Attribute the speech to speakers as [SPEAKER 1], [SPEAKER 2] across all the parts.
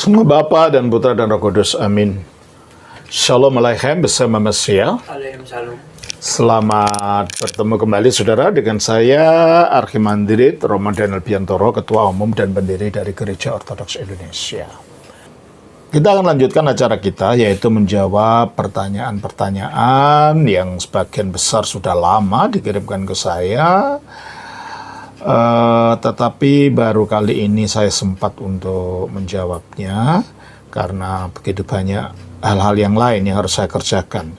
[SPEAKER 1] Semua Bapa dan Putra dan Roh Kudus, amin. Shalom Aleichem bersama Mesia.
[SPEAKER 2] Shalom.
[SPEAKER 1] Selamat bertemu kembali saudara dengan saya Archimandrit Romo Daniel Biantoro, Ketua Umum dan Pendiri dari Gereja Ortodoks Indonesia. Kita akan lanjutkan acara kita, yaitu menjawab pertanyaan-pertanyaan yang sebagian besar sudah lama dikirimkan ke saya. Tetapi baru kali ini saya sempat untuk menjawabnya karena begitu banyak hal-hal yang lain yang harus saya kerjakan.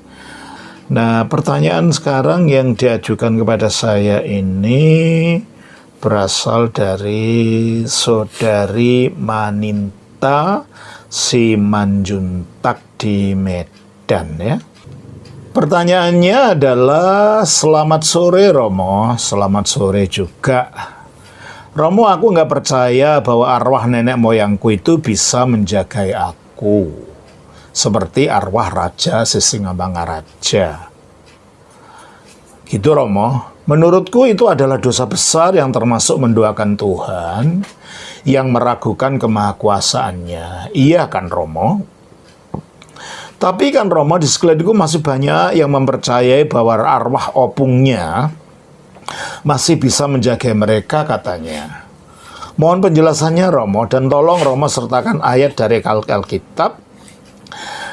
[SPEAKER 1] Nah, pertanyaan sekarang yang diajukan kepada saya ini berasal dari saudari Maninta Simanjuntak di Medan ya. Pertanyaannya adalah, selamat sore Romo, selamat sore juga. Romo, aku nggak percaya bahwa arwah nenek moyangku itu bisa menjagai aku. Seperti arwah Raja Sisingamangaraja. Gitu Romo, menurutku itu adalah dosa besar yang termasuk menduakan Tuhan, yang meragukan kemahakuasaannya. Iya kan Romo? Tapi kan Romo, di sekelilingku masih banyak yang mempercayai bahwa arwah opungnya masih bisa menjaga mereka katanya. Mohon penjelasannya Romo, dan tolong Romo sertakan ayat dari Alkitab,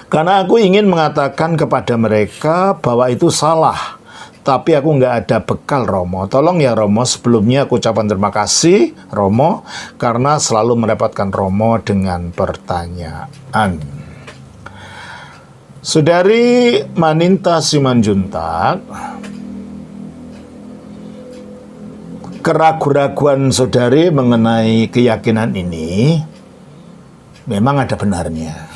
[SPEAKER 1] karena aku ingin mengatakan kepada mereka bahwa itu salah. Tapi aku nggak ada bekal Romo. Tolong ya Romo, sebelumnya aku ucapkan terima kasih Romo, karena selalu merepotkan Romo dengan pertanyaan. Saudari Maninta Simanjuntak, keraguan-raguan saudari mengenai keyakinan ini memang ada benarnya.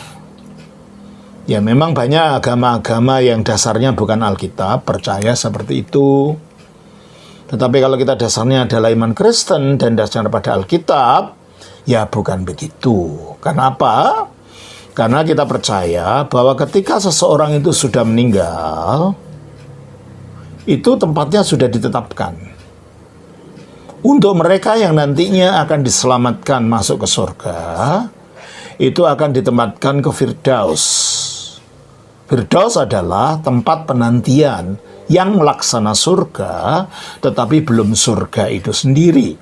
[SPEAKER 1] Ya memang banyak agama-agama yang dasarnya bukan Alkitab, percaya seperti itu. Tetapi kalau kita dasarnya adalah iman Kristen dan dasarnya pada Alkitab, ya bukan begitu. Kenapa? Karena kita percaya bahwa ketika seseorang itu sudah meninggal, itu tempatnya sudah ditetapkan. Untuk mereka yang nantinya akan diselamatkan masuk ke surga, itu akan ditempatkan ke Firdaus. Firdaus adalah tempat penantian yang melaksana surga, tetapi belum surga itu sendiri.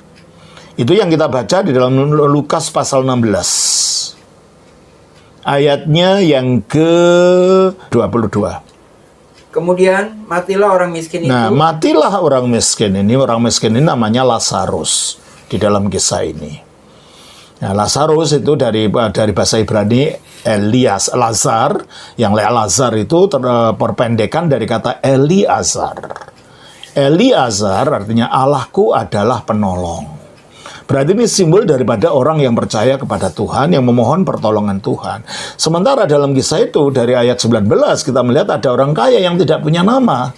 [SPEAKER 1] Itu yang kita baca di dalam Lukas pasal 16. Ayatnya yang ke-22.
[SPEAKER 2] Kemudian matilah orang miskin itu.
[SPEAKER 1] Nah, matilah orang miskin ini. Orang miskin ini namanya Lazarus di dalam kisah ini. Nah, Lazarus itu dari bahasa Ibrani Elias, Lazar, yang Lazar itu perpendekan dari kata Eliazar. Eliazar artinya Allahku adalah penolong. Berarti ini simbol daripada orang yang percaya kepada Tuhan, yang memohon pertolongan Tuhan. Sementara dalam kisah itu, dari ayat 19, kita melihat ada orang kaya yang tidak punya nama.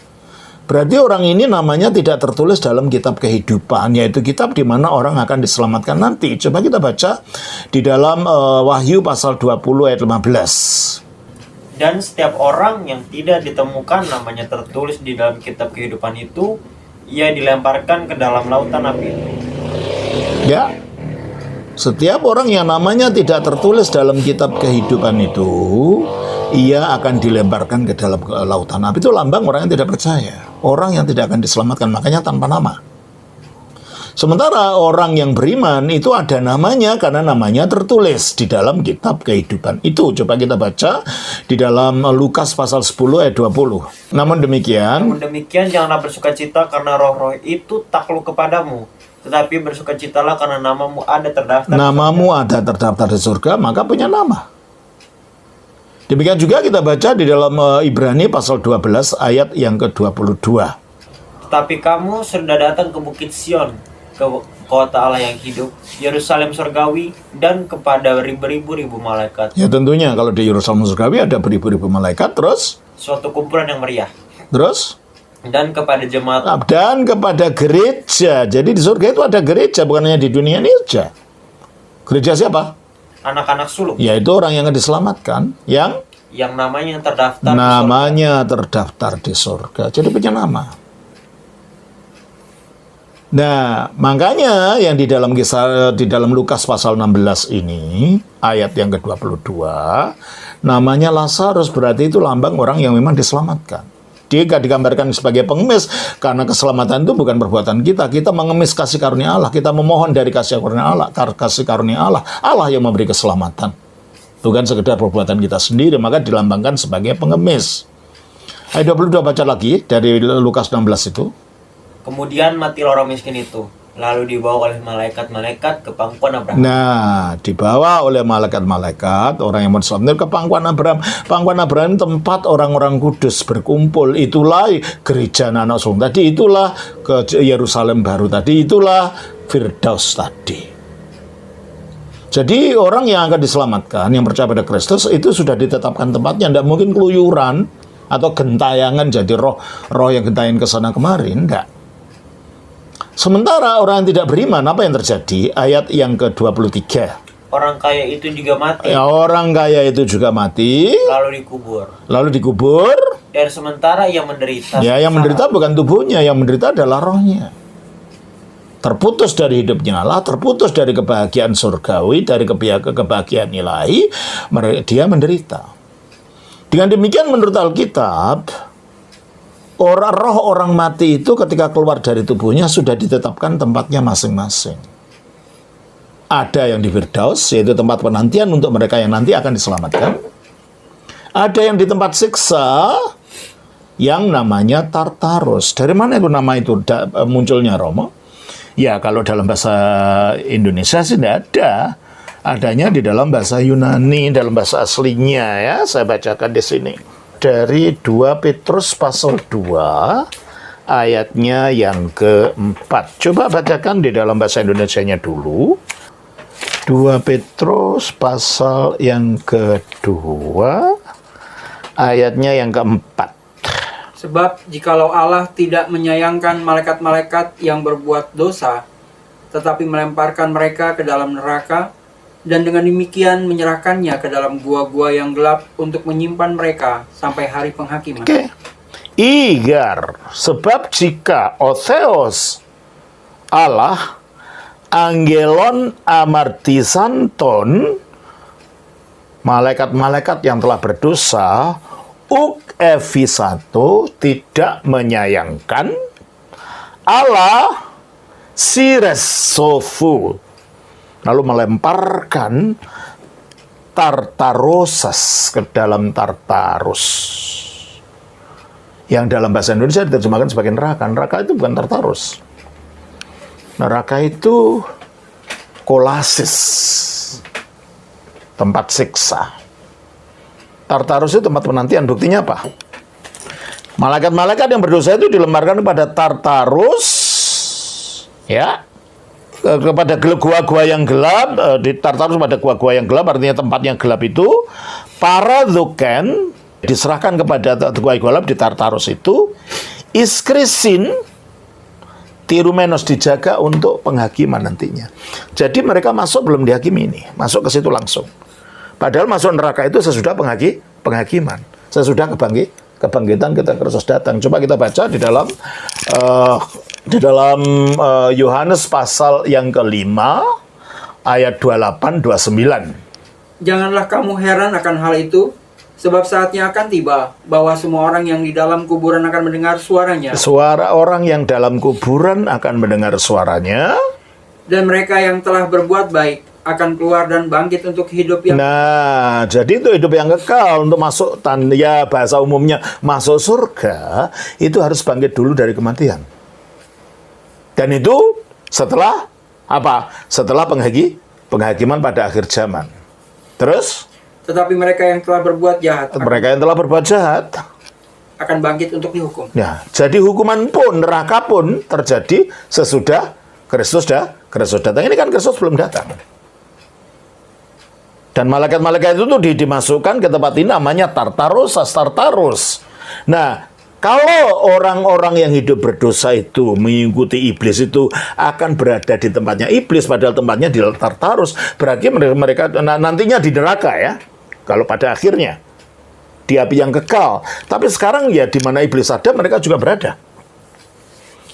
[SPEAKER 1] Berarti orang ini namanya tidak tertulis dalam kitab kehidupan, yaitu kitab di mana orang akan diselamatkan nanti. Coba kita baca di dalam Wahyu pasal 20 ayat 15.
[SPEAKER 3] Dan setiap orang yang tidak ditemukan namanya tertulis di dalam kitab kehidupan itu, ia dilemparkan ke dalam lautan api itu.
[SPEAKER 1] Ya, setiap orang yang namanya tidak tertulis dalam kitab kehidupan itu, ia akan dilemparkan ke dalam lautan api. Itu lambang orang yang tidak percaya, orang yang tidak akan diselamatkan, makanya tanpa nama. Sementara orang yang beriman itu ada namanya karena namanya tertulis di dalam kitab kehidupan itu. Coba kita baca di dalam Lukas pasal 10 ayat 20. Namun demikian,
[SPEAKER 3] janganlah bersukacita karena roh-roh itu takluk kepadamu, tetapi bersukacitalah karena namamu ada terdaftar
[SPEAKER 1] di surga, maka punya nama. Demikian juga kita baca di dalam Ibrani pasal 12 ayat yang ke-22.
[SPEAKER 3] Tetapi kamu sudah datang ke Bukit Sion, ke kota Allah yang hidup, Yerusalem surgawi, dan kepada ribu-ribu malaikat.
[SPEAKER 1] Ya tentunya kalau di Yerusalem surgawi ada beribu-ribu malaikat, terus
[SPEAKER 3] suatu kumpulan yang meriah.
[SPEAKER 1] Terus?
[SPEAKER 3] Dan kepada jemaat.
[SPEAKER 1] Dan kepada gereja. Jadi di surga itu ada gereja, bukan hanya di dunia ini saja. Gereja siapa?
[SPEAKER 3] Anak-anak sulung.
[SPEAKER 1] Yaitu orang yang akan diselamatkan, yang
[SPEAKER 3] namanya terdaftar
[SPEAKER 1] terdaftar di surga. Jadi punya nama. Nah, makanya yang di dalam Lukas pasal 16 ini, ayat yang ke-22, namanya Lazarus, berarti itu lambang orang yang memang diselamatkan. Dia digambarkan sebagai pengemis, karena keselamatan itu bukan perbuatan kita. Kita mengemis kasih karunia Allah, kita memohon dari kasih karunia Allah, Allah yang memberi keselamatan. Bukan sekedar perbuatan kita sendiri, maka dilambangkan sebagai pengemis. Ayat 22 baca lagi dari Lukas 16 itu.
[SPEAKER 3] Kemudian matilah orang miskin itu, lalu dibawa oleh malaikat-malaikat ke pangkuan Abraham.
[SPEAKER 1] Nah, dibawa oleh malaikat-malaikat, orang yang mau diselamatkan ke pangkuan Abraham. Pangkuan Abraham tempat orang-orang kudus berkumpul. Itulah gereja anak sulung tadi, itulah ke Yerusalem baru tadi, itulah Firdaus tadi. Jadi orang yang akan diselamatkan, yang percaya pada Kristus, itu sudah ditetapkan tempatnya. Tidak mungkin keluyuran atau gentayangan jadi roh yang gentayangan ke sana kemari. Tidak. Sementara orang yang tidak beriman, apa yang terjadi? Ayat yang ke-23.
[SPEAKER 3] Orang kaya itu juga mati.
[SPEAKER 1] Ya, orang kaya itu juga mati.
[SPEAKER 3] Lalu dikubur. Dan sementara ia menderita.
[SPEAKER 1] Ya, yang menderita bukan tubuhnya, yang menderita adalah rohnya. Terputus dari hidupnya Allah, terputus dari kebahagiaan surgawi, dari kebahagiaan ilahi, dia menderita. Dengan demikian menurut Alkitab, roh orang mati itu ketika keluar dari tubuhnya sudah ditetapkan tempatnya masing-masing. Ada yang di Firdaus, yaitu tempat penantian untuk mereka yang nanti akan diselamatkan. Ada yang di tempat siksa, yang namanya Tartarus. Dari mana itu nama itu munculnya, Romo? Ya, kalau dalam bahasa Indonesia sih tidak ada. Adanya di dalam bahasa Yunani, dalam bahasa aslinya ya. Saya bacakan di sini. Dari 2 Petrus pasal 2, ayatnya yang ke-4. Coba bacakan di dalam bahasa Indonesianya dulu. 2 Petrus pasal yang kedua, ayatnya yang ke-4.
[SPEAKER 2] Sebab jikalau Allah tidak menyayangkan malaikat-malaikat yang berbuat dosa, tetapi melemparkan mereka ke dalam neraka, dan dengan demikian menyerahkannya ke dalam gua-gua yang gelap untuk menyimpan mereka sampai hari penghakiman.
[SPEAKER 1] Oke. Igar, sebab jika Otheos Allah, Angelon Amartisanton, malaikat-malaikat yang telah berdosa, Evisato tidak menyayangkan Allah Siresofu, lalu melemparkan Tartarosas ke dalam Tartarus, yang dalam bahasa Indonesia diterjemahkan sebagai neraka. Neraka itu bukan Tartarus, neraka itu Kolasis, tempat siksa. Tartarus itu tempat penantian. Buktinya apa? Malaikat-malaikat yang berdosa itu dilemparkan kepada Tartarus, ya, kepada gua-gua yang gelap. Di Tartarus pada gua-gua yang gelap, artinya tempat yang gelap itu. Para Duken diserahkan kepada gua-gua gelap di Tartarus itu. Iskrisin, Tirumenos dijaga untuk penghakiman nantinya. Jadi mereka masuk belum dihakimi ini, masuk ke situ langsung. Padahal masuk neraka itu sesudah penghakiman, sesudah kebangkitan kita Kristus datang. Coba kita baca di dalam Yohanes pasal yang ke-5 ayat 28-29.
[SPEAKER 2] Janganlah kamu heran akan hal itu, sebab saatnya akan tiba bahwa semua orang yang di dalam kuburan akan mendengar suaranya.
[SPEAKER 1] Suara orang yang dalam kuburan akan mendengar suaranya.
[SPEAKER 2] Dan mereka yang telah berbuat baik akan keluar dan bangkit untuk hidup yang...
[SPEAKER 1] Nah, jadi itu hidup yang kekal. Untuk masuk, ya bahasa umumnya, masuk surga, itu harus bangkit dulu dari kematian. Dan itu setelah apa? Setelah penghakiman pada akhir zaman. Terus?
[SPEAKER 2] Tetapi mereka yang telah berbuat jahat...
[SPEAKER 1] Mereka yang telah berbuat jahat
[SPEAKER 2] akan bangkit untuk dihukum.
[SPEAKER 1] Ya, jadi hukuman pun, neraka pun terjadi sesudah Kristus datang. Ini kan Kristus belum datang. Dan malaikat-malaikat itu tuh dimasukkan ke tempat ini namanya Tartarus. Nah, kalau orang-orang yang hidup berdosa itu mengikuti iblis itu akan berada di tempatnya iblis, padahal tempatnya di Tartarus, berarti mereka nantinya di neraka ya. Kalau pada akhirnya di api yang kekal. Tapi sekarang ya di mana iblis ada, mereka juga berada.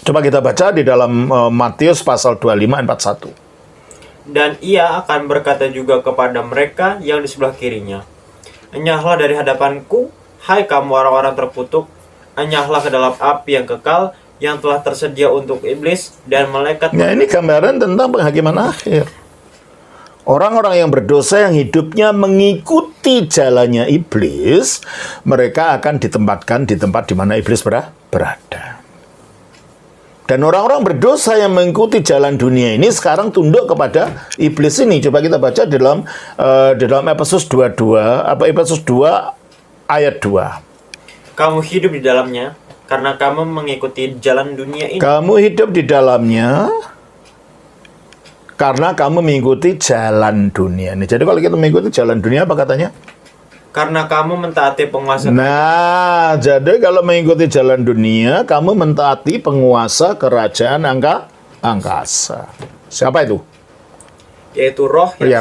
[SPEAKER 1] Coba kita baca di dalam Matius pasal 25 ayat 41.
[SPEAKER 3] Dan ia akan berkata juga kepada mereka yang di sebelah kirinya, enyahlah dari hadapanku, hai kamu orang-orang terkutuk, enyahlah ke dalam api yang kekal, yang telah tersedia untuk iblis dan malaikat.
[SPEAKER 1] Nah, ini gambaran tentang penghakiman akhir. Orang-orang yang berdosa yang hidupnya mengikuti jalannya iblis, mereka akan ditempatkan di tempat di mana iblis berada. Dan orang-orang berdosa yang mengikuti jalan dunia ini sekarang tunduk kepada iblis ini. Coba kita baca di dalam Efesus 22, Efesus 2 ayat 2.
[SPEAKER 3] Kamu hidup di dalamnya karena kamu mengikuti jalan dunia ini.
[SPEAKER 1] Kamu hidup di dalamnya karena kamu mengikuti jalan dunia ini. Jadi kalau kita mengikuti jalan dunia apa katanya?
[SPEAKER 3] Karena kamu mentaati penguasa.
[SPEAKER 1] Nah, jadi kalau mengikuti jalan dunia, kamu mentaati penguasa kerajaan angkasa. Siapa itu?
[SPEAKER 3] Yaitu roh yang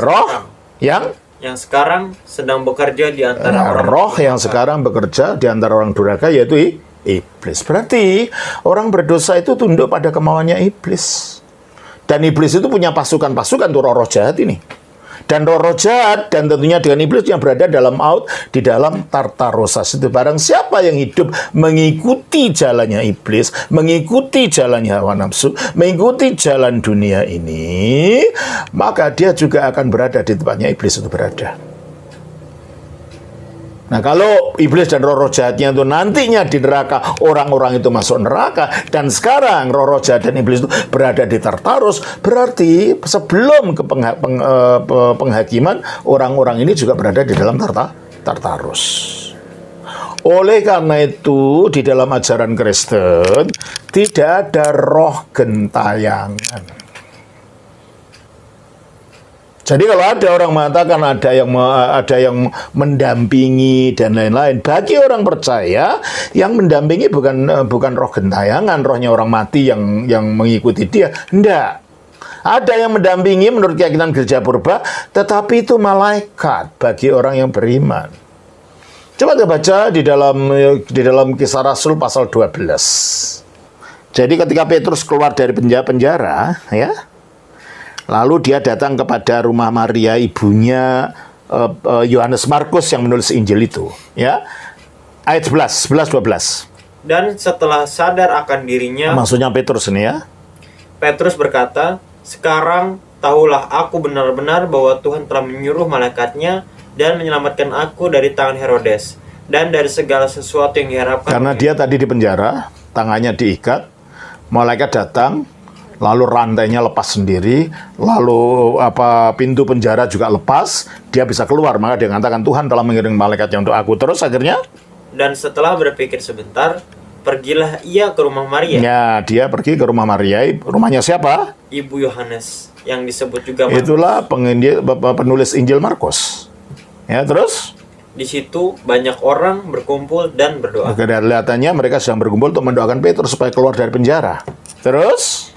[SPEAKER 1] Ya, roh
[SPEAKER 3] yang sekarang sedang bekerja di antara orang.
[SPEAKER 1] roh yang sekarang bekerja di antara orang durhaka, yaitu iblis. Berarti orang berdosa itu tunduk pada kemauannya iblis. Dan iblis itu punya pasukan-pasukan tuh roh-roh jahat ini. Dan roh-roh jahat dan tentunya dengan iblis yang berada dalam di dalam Tartarusas itu. Barang siapa yang hidup mengikuti jalannya iblis, mengikuti jalannya hawa nafsu, mengikuti jalan dunia ini, maka dia juga akan berada di tempatnya iblis itu berada. Nah, kalau iblis dan roh-roh jahatnya itu nantinya di neraka, orang-orang itu masuk neraka, dan sekarang roh-roh jahat dan iblis itu berada di Tartarus, berarti sebelum ke penghakiman, orang-orang ini juga berada di dalam Tartarus. Oleh karena itu, di dalam ajaran Kristen, tidak ada roh gentayangan. Jadi kalau ada orang mengatakan ada yang mendampingi dan lain-lain, bagi orang percaya yang mendampingi bukan roh gentayangan, rohnya orang mati yang mengikuti dia. Enggak. Ada yang mendampingi menurut keyakinan Gereja Purba, tetapi itu malaikat bagi orang yang beriman. Coba kita baca di dalam Kisah Rasul pasal 12. Jadi ketika Petrus keluar dari penjara, ya. Lalu dia datang kepada rumah Maria, ibunya Yohanes Markus yang menulis Injil itu. Ya, ayat 11, 12.
[SPEAKER 3] Dan setelah sadar akan dirinya,
[SPEAKER 1] maksudnya Petrus ini ya.
[SPEAKER 3] Petrus berkata, sekarang tahulah aku benar-benar bahwa Tuhan telah menyuruh malaikatnya dan menyelamatkan aku dari tangan Herodes dan dari segala sesuatu yang diharapkan.
[SPEAKER 1] Karena dia tadi di penjara, tangannya diikat, malaikat datang, lalu rantainya lepas sendiri, lalu pintu penjara juga lepas, dia bisa keluar. Maka dia mengatakan, Tuhan telah mengirim malaikatnya untuk aku. Terus akhirnya? Dan
[SPEAKER 3] setelah berpikir sebentar, pergilah ia ke rumah Maria.
[SPEAKER 1] Ya, dia pergi ke rumah Maria. Rumahnya siapa?
[SPEAKER 3] Ibu Yohanes, yang disebut juga
[SPEAKER 1] Markus. Itulah penulis Injil Markus. Ya, terus?
[SPEAKER 3] Di situ banyak orang berkumpul dan berdoa.
[SPEAKER 1] Kelihatannya mereka sedang berkumpul untuk mendoakan Petrus supaya keluar dari penjara. Terus?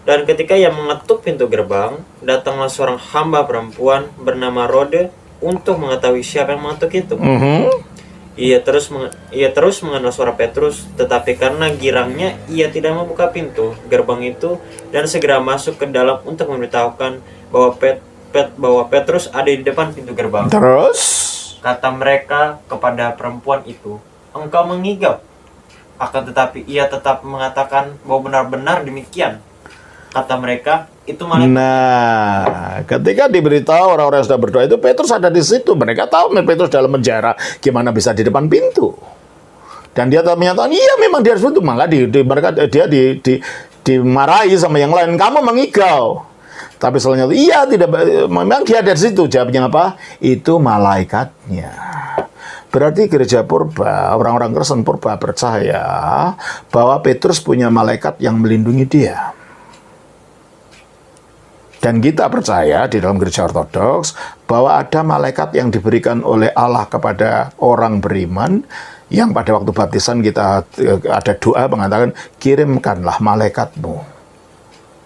[SPEAKER 3] Dan ketika ia mengetuk pintu gerbang, datanglah seorang hamba perempuan bernama Rode untuk mengetahui siapa yang mengetuk itu. Ia terus mengenal suara Petrus, tetapi karena girangnya ia tidak membuka pintu gerbang itu dan segera masuk ke dalam untuk memberitahukan bahwa Petrus ada di depan pintu gerbang.
[SPEAKER 1] Terus
[SPEAKER 3] kata mereka kepada perempuan itu, engkau mengigau. Akan tetapi ia tetap mengatakan bahwa benar-benar demikian. Kata mereka, itu malaikat.
[SPEAKER 1] Nah, ketika diberitahu orang-orang yang sudah berdoa itu, Petrus ada di situ. Mereka tahu Petrus dalam penjara, gimana bisa di depan pintu. Dan dia menyatakan, iya memang dia harus itu. Maka dia dimarahi sama yang lain. Kamu mengigau. Tapi selanjutnya, iya tidak, memang dia ada di situ. Jawabnya apa? Itu malaikatnya. Berarti Gereja Purba, orang-orang Kristen Purba percaya bahwa Petrus punya malaikat yang melindungi dia. Dan kita percaya di dalam Gereja Ortodoks bahwa ada malaikat yang diberikan oleh Allah kepada orang beriman yang pada waktu baptisan kita ada doa mengatakan, kirimkanlah malaikatmu.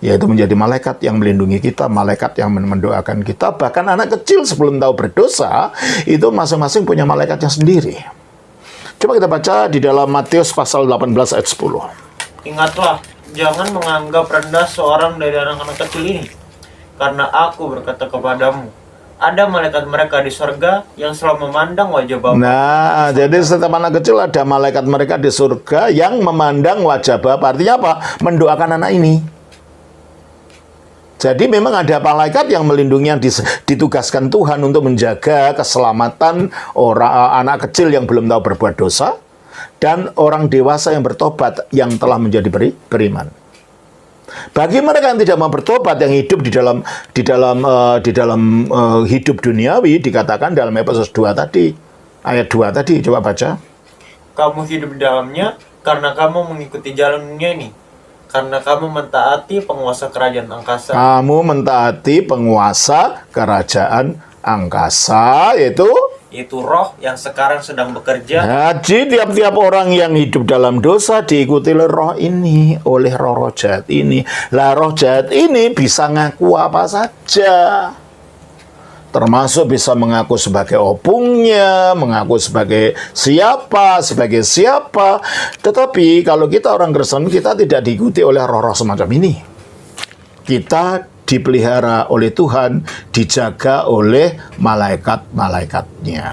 [SPEAKER 1] Yaitu menjadi malaikat yang melindungi kita, malaikat yang mendoakan kita. Bahkan anak kecil sebelum tahu berdosa, itu masing-masing punya malaikatnya sendiri. Coba kita baca di dalam Matius pasal 18 ayat 10.
[SPEAKER 3] Ingatlah jangan menganggap rendah seorang dari anak-anak kecil ini. Karena aku berkata kepadamu, ada malaikat mereka di surga yang selalu memandang wajah Bapa.
[SPEAKER 1] Nah, jadi setiap anak kecil ada malaikat mereka di surga yang memandang wajah Bapa. Artinya apa? Mendoakan anak ini. Jadi memang ada malaikat yang melindungi, yang ditugaskan Tuhan untuk menjaga keselamatan orang anak kecil yang belum tahu berbuat dosa dan orang dewasa yang bertobat yang telah menjadi beriman. Bagi mereka yang tidak mau bertobat, yang hidup di dalam hidup duniawi, dikatakan dalam Efesus 2 tadi, ayat 2 tadi, coba baca.
[SPEAKER 3] Kamu hidup di dalamnya karena kamu mengikuti jalan dunia ini. Karena kamu mentaati penguasa kerajaan angkasa.
[SPEAKER 1] Kamu mentaati penguasa kerajaan angkasa, yaitu
[SPEAKER 3] roh yang sekarang sedang bekerja.
[SPEAKER 1] Jadi tiap-tiap orang yang hidup dalam dosa diikuti oleh roh ini, oleh roh jahat ini. Lah roh jahat ini bisa ngaku apa saja. Termasuk bisa mengaku sebagai opungnya, mengaku sebagai siapa. Tetapi kalau kita orang Kristen, kita tidak diikuti oleh roh-roh semacam ini. Kita dipelihara oleh Tuhan, dijaga oleh malaikat-malaikatnya.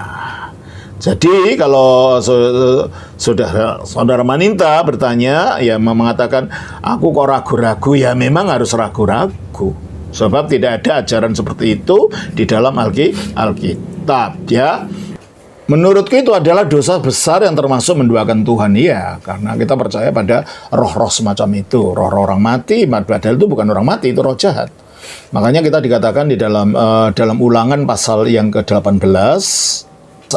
[SPEAKER 1] Jadi kalau saudara Maninta bertanya, ya mengatakan, aku kok ragu-ragu, ya memang harus ragu-ragu. Sebab tidak ada ajaran seperti itu di dalam Alkitab, ya. Menurutku itu adalah dosa besar yang termasuk menduakan Tuhan, ya. Karena kita percaya pada roh-roh semacam itu. Roh-roh orang mati, padahal itu bukan orang mati, itu roh jahat. Makanya kita dikatakan di dalam Ulangan pasal yang ke-18,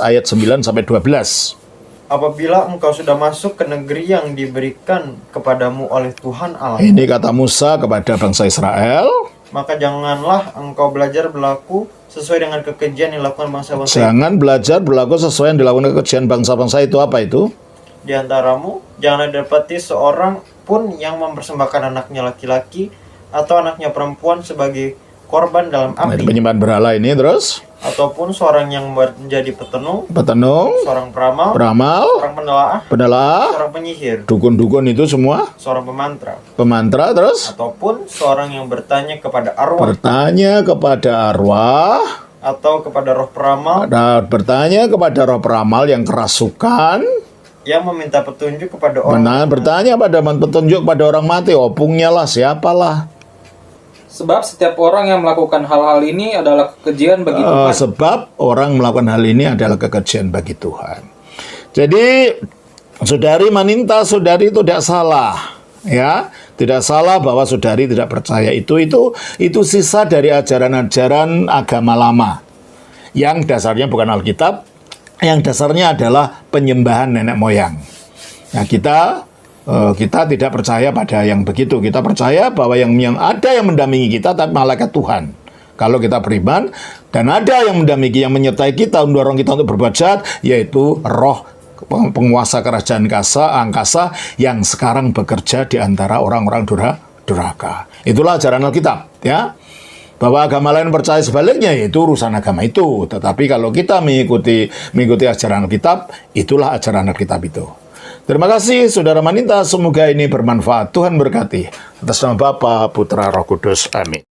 [SPEAKER 1] ayat 9-12.
[SPEAKER 3] Apabila engkau sudah masuk ke negeri yang diberikan kepadamu oleh Tuhan Allah.
[SPEAKER 1] Ini kata Musa kepada bangsa Israel.
[SPEAKER 3] Maka janganlah engkau belajar berlaku sesuai dengan kekejian yang dilakukan bangsa-bangsa.
[SPEAKER 1] Jangan belajar berlaku sesuai yang dilakukan kekejian bangsa-bangsa itu. Apa itu?
[SPEAKER 3] Di antaramu janganlah dapati seorang pun yang mempersembahkan anaknya laki-laki atau anaknya perempuan sebagai korban dalam api.
[SPEAKER 1] Penyembahan berhala ini terus?
[SPEAKER 3] Ataupun seorang yang menjadi petenung, seorang peramal, seorang penelaah, seorang penyihir,
[SPEAKER 1] dukun-dukun itu semua,
[SPEAKER 3] seorang
[SPEAKER 1] pemantra terus,
[SPEAKER 3] ataupun seorang yang bertanya kepada arwah, atau kepada roh peramal,
[SPEAKER 1] bertanya kepada roh peramal yang kerasukan,
[SPEAKER 3] yang meminta petunjuk kepada orang,
[SPEAKER 1] bertanya pada petunjuk pada orang mati, opungnya lah, siapalah.
[SPEAKER 2] Sebab setiap orang yang melakukan hal-hal ini adalah kekejian bagi Tuhan.
[SPEAKER 1] Sebab orang melakukan hal ini adalah kekejian bagi Tuhan. Jadi, saudari Maninta, saudari itu tidak salah, ya, tidak salah bahwa saudari tidak percaya itu sisa dari ajaran-ajaran agama lama, yang dasarnya bukan Alkitab, yang dasarnya adalah penyembahan nenek moyang. Nah, kita tidak percaya pada yang begitu. Kita percaya bahwa yang ada yang mendampingi kita, tapi malaikat Tuhan. Kalau kita beriman, dan ada yang mendampingi, yang menyertai kita, mendorong kita untuk berbuat jahat, yaitu roh penguasa kerajaan angkasa yang sekarang bekerja di antara orang-orang durhaka. Itulah ajaran Alkitab, ya. Bahwa agama lain percaya sebaliknya, yaitu urusan agama itu. Tetapi kalau kita mengikuti ajaran Alkitab, itulah ajaran Alkitab itu. Terima kasih Saudara Maninta, semoga ini bermanfaat. Tuhan berkati. Atas nama Bapa, Putra, Roh Kudus. Amin.